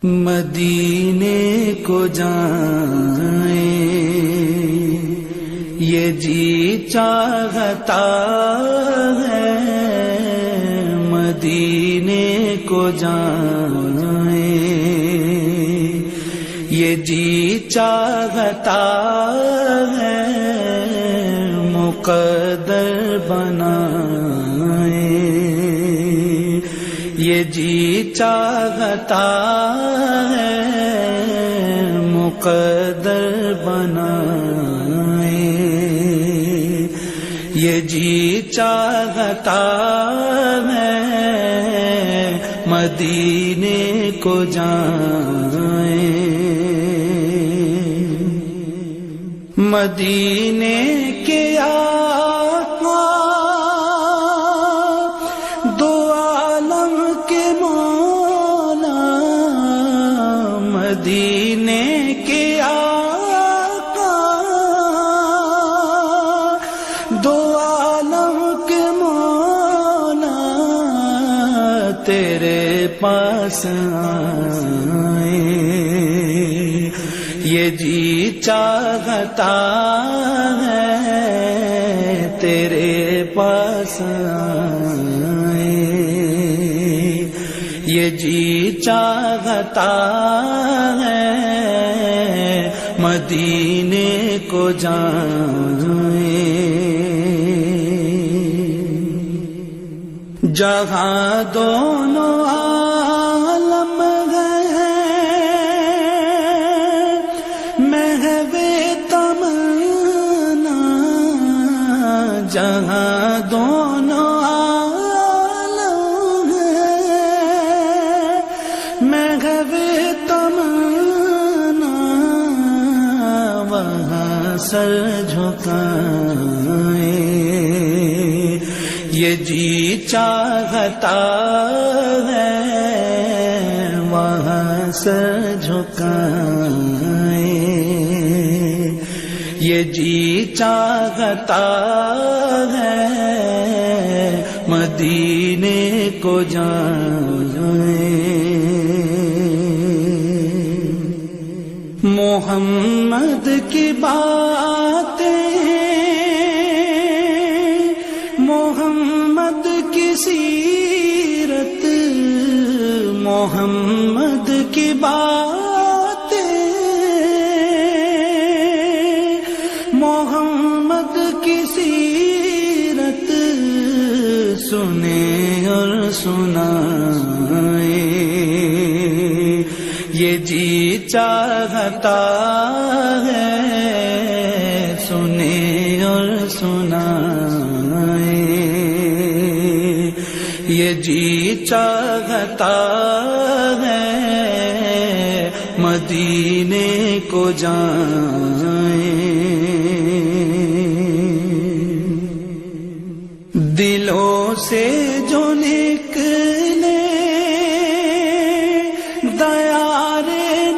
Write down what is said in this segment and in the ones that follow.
مدینے کو جائیں یہ جی چاہتا ہے، مدینے کو جائیں یہ جی چاہتا ہے، مقدر بنائیں یہ جی چاہتا ہے، مقدر بنائیں یہ جی چاہتا ہے، مدینے کو جائیں مدینے کے آقا دو عالم کے مولا، مدینے کے آقا دو عالم کے مولا، تیرے پاس آئے یہ جی چاہتا ہے، تیرے پاس آئے یہ جی چاہتا ہے، مدینے کو جائیں جہاں دونوں عالم جہاں دونوں عالم ہیں، محو تمنا وہاں سر جھکائیں یہ جی چاہتا ہے، وہاں سر جھکائیں یہ جی چاہتا ہے، مدینے کو جائیں محمد کی باتیں، محمد کی سیرت، محمد کی باتیں، محمد کی سیرت سنیں اور سنائیں یہ جی چاہتا ہے، سنیں اور سنائیں یہ جی چاہتا ہے، مدینے کو جائیں دلوں سے جو نکلے دیار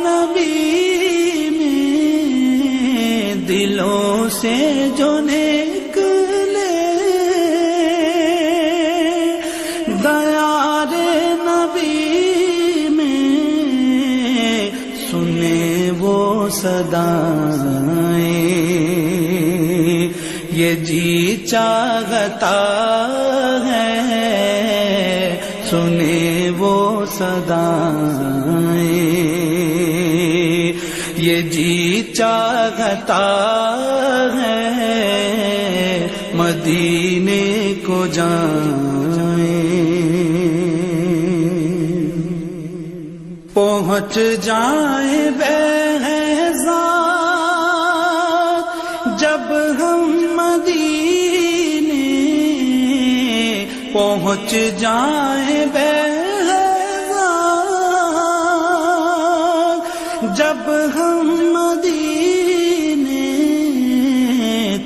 نبی میں، دلوں سے جو نکلے دیار نبی میں، سنے وہ صدائیں یہ جی چاہتا ہے، سنے وہ صدائیں یہ جی چاہتا ہے، مدینے کو جائیں پہنچ جائیں بہزاد جب ہم مدینے، پہنچ جائیں بہزاد جب ہم مدینے،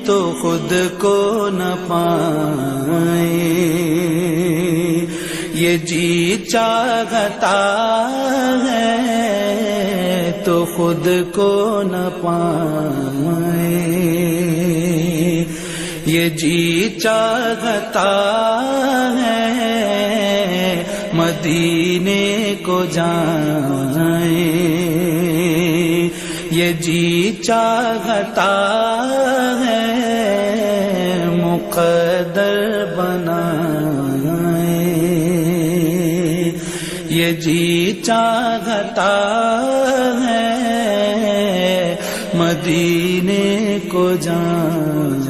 تو خود کو نہ پائیں یہ جی چاہتا ہے، تو خود کو نہ پائیں یہ جی چاہتا ہے، مدینے کو جائیں جی چاہتا ہے مقدر بنائے، یہ جی چاہتا ہے مدینے کو جائیں۔